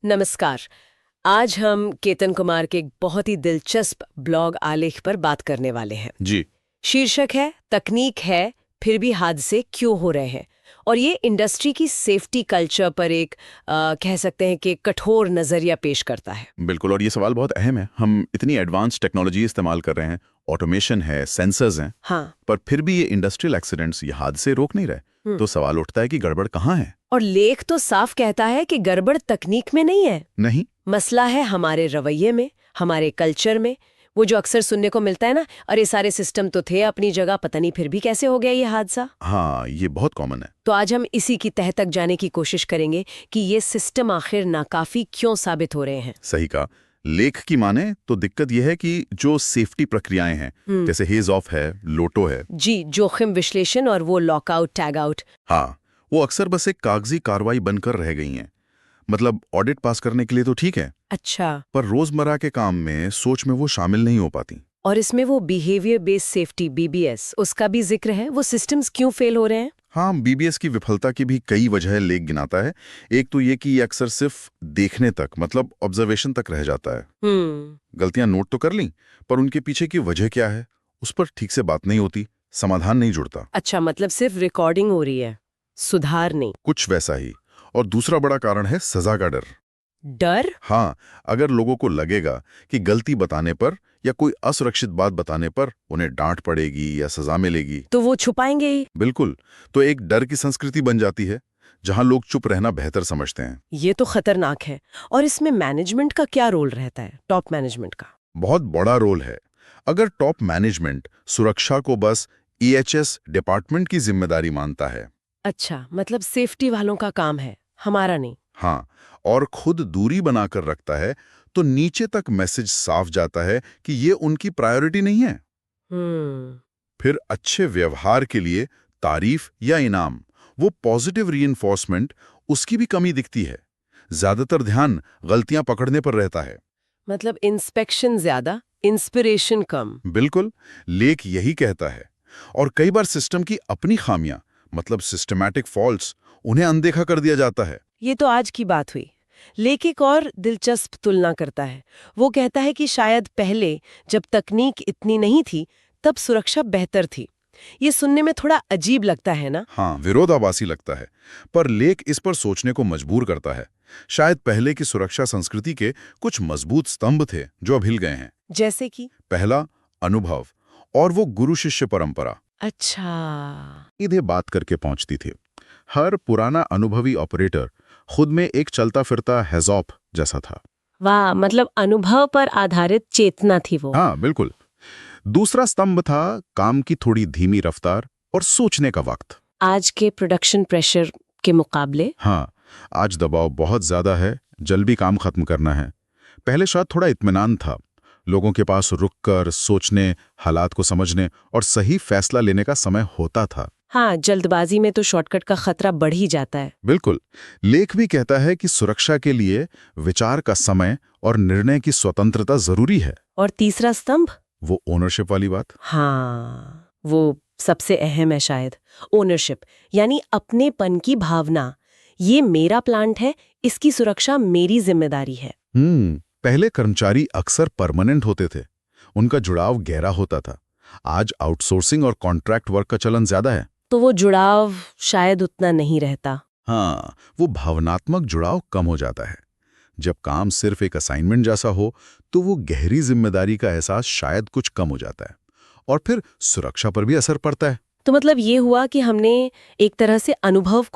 नमस्कार। आज हम केतन कुमार के एक बहुत ही दिलचस्प ब्लॉग आलेख पर बात करने वाले हैं। जी। शीर्षक है तकनीक है फिर भी हादसे क्यों हो रहे हैं, और ये इंडस्ट्री की सेफ्टी कल्चर पर एक कह सकते हैं कि कठोर नजरिया पेश करता है। बिल्कुल, और ये सवाल बहुत अहम है। हम इतनी एडवांस टेक्नोलॉजी इस्तेमाल कर रहे हैं, ऑटोमेशन है, सेंसर्स हैं, हाँ। पर फिर भी ये इंडस्ट्रियल एक्सीडेंट्स, ये हादसे रोक नहीं रहे। तो सवाल उठता है कि गड़बड़ कहाँ है? और लेख तो साफ कहता है कि गड़बड़ तकनीक में नहीं है, नहीं, मसला है हमारे रवैये में, हमारे कल्चर में। वो जो अक्सर सुनने को मिलता है ना, अरे सारे सिस्टम तो थे अपनी जगह, पता नहीं फिर भी कैसे हो गया ये हादसा। हाँ, ये बहुत कॉमन है। तो आज हम इसी की तह तक जाने की कोशिश करेंगे कि ये सिस्टम आखिर नाकाफी क्यों साबित हो रहे हैं। सही कहा। लेख की माने तो दिक्कत यह है कि जो सेफ्टी प्रक्रियाएं हैं, जैसे हेज ऑफ है, लोटो है, जी, जोखिम विश्लेषण और वो लॉकआउट टैग आउट, हाँ, वो अक्सर बस एक कागजी कार्रवाई बनकर रह गई हैं। मतलब ऑडिट पास करने के लिए तो ठीक है, अच्छा, पर रोजमर्रा के काम में, सोच में वो शामिल नहीं हो पाती। और इसमें वो बिहेवियर बेस्ड सेफ्टी बीबीएस, उसका भी जिक्र है। वो सिस्टम्स क्यों फेल हो रहे हैं? हाँ, बीबीएस की विफलता की भी कई वजह लेख गिनाता है। एक तो ये कि ये अक्सर सिर्फ देखने तक, मतलब ऑब्जर्वेशन तक रह जाता है। गलतियां नोट तो कर ली, पर उनके पीछे की वजह क्या है, उस पर ठीक से बात नहीं होती, समाधान नहीं जुड़ता। अच्छा, मतलब सिर्फ रिकॉर्डिंग हो रही है, सुधार नहीं। कुछ वैसा ही। और दूसरा बड़ा कारण है सजा का डर। डर? हाँ, अगर लोगों को लगेगा कि गलती बताने पर या कोई असुरक्षित बात बताने पर उन्हें डांट पड़ेगी या सजा मिलेगी, तो वो छुपाएंगे ही। बिल्कुल, तो एक डर की संस्कृति बन जाती है जहां लोग चुप रहना बेहतर समझते हैं। ये तो खतरनाक है। और इसमें मैनेजमेंट का क्या रोल रहता है, टॉप मैनेजमेंट का? बहुत बड़ा रोल है। अगर टॉप मैनेजमेंट सुरक्षा को बस ईएचएस डिपार्टमेंट की जिम्मेदारी मानता है, अच्छा, मतलब सेफ्टी वालों का काम है, हमारा नहीं। हाँ, और खुद दूरी बनाकर रखता है, तो नीचे तक मैसेज साफ जाता है कि ये उनकी प्रायोरिटी नहीं है। फिर अच्छे व्यवहार के लिए तारीफ या इनाम, वो पॉजिटिव रीइंफोर्समेंट, उसकी भी कमी दिखती है। ज्यादातर ध्यान गलतियां पकड़ने पर रहता है। मतलब इंस्पेक्शन ज्यादा, इंस्पिरेशन कम। बिल्कुल, लेख यही कहता है। और कई बार सिस्टम की अपनी खामियां, मतलब सिस्टमैटिक फॉल्ट्स, उन्हें अनदेखा कर दिया जाता है। ये तो आज की बात हुई। लेख एक और दिलचस्प तुलना करता है। वो कहता है कि शायद पहले, जब तकनीक इतनी नहीं थी, तब सुरक्षा बेहतर थी। ये सुनने में थोड़ा अजीब लगता है ना? हाँ, विरोधाभासी लगता है, पर लेख इस पर सोचने को मजबूर करता है। शायद पहले की सुरक्षा संस्कृति के कुछ मजबूत स्तंभ थे जो अब हिल गए हैं। जैसे कि? पहला, अनुभव, और वो गुरु शिष्य परंपरा। अच्छा। सीधे बात करके पहुंचती थी। हर पुराना अनुभवी ऑपरेटर खुद में एक चलता फिरता हैजॉप जैसा था। वाह, मतलब अनुभव पर आधारित चेतना थी वो। हाँ, बिल्कुल। दूसरा स्तंभ था काम की थोड़ी धीमी रफ्तार और सोचने का वक्त। आज के प्रोडक्शन प्रेशर के मुकाबले? हाँ, आज दबाव बहुत ज्यादा है, जल्दी काम खत्म करना है। पहले शायद थोड़ा इत्मीनान था, लोगों के पास रुककर सोचने, हालात को समझने और सही फैसला लेने का समय होता था। हाँ, जल्दबाजी में तो शॉर्टकट का खतरा बढ़ ही जाता है। बिल्कुल। लेख भी कहता है कि सुरक्षा के लिए विचार का समय और निर्णय की स्वतंत्रता जरूरी है। और तीसरा स्तंभ? वो ओनरशिप वाली बात। हाँ, वो सबसे अहम है शायद। ओनरशिप, यानी अपनेपन की भावना। ये मेरा प्लांट है, इसकी सुरक्षा मेरी जिम्मेदारी है। पहले कर्मचारी अक्सर परमानेंट होते थे, उनका जुड़ाव गहरा होता था। आज आउटसोर्सिंग और कॉन्ट्रैक्ट वर्क का चलन ज्यादा है, तो वो जुड़ाव शायद उतना नहीं रहता। हाँ, वो भावनात्मक जुड़ाव कम हो जाता है। जब काम सिर्फ एक असाइनमेंट जैसा हो, तो वो गहरी जिम्मेदारी का एहसास शायद कुछ कम हो जाता है, और फिर सुरक्षा पर भी असर पड़ता है। तो मतलब ये हुआ कि हमने एक तरह से अनुभव को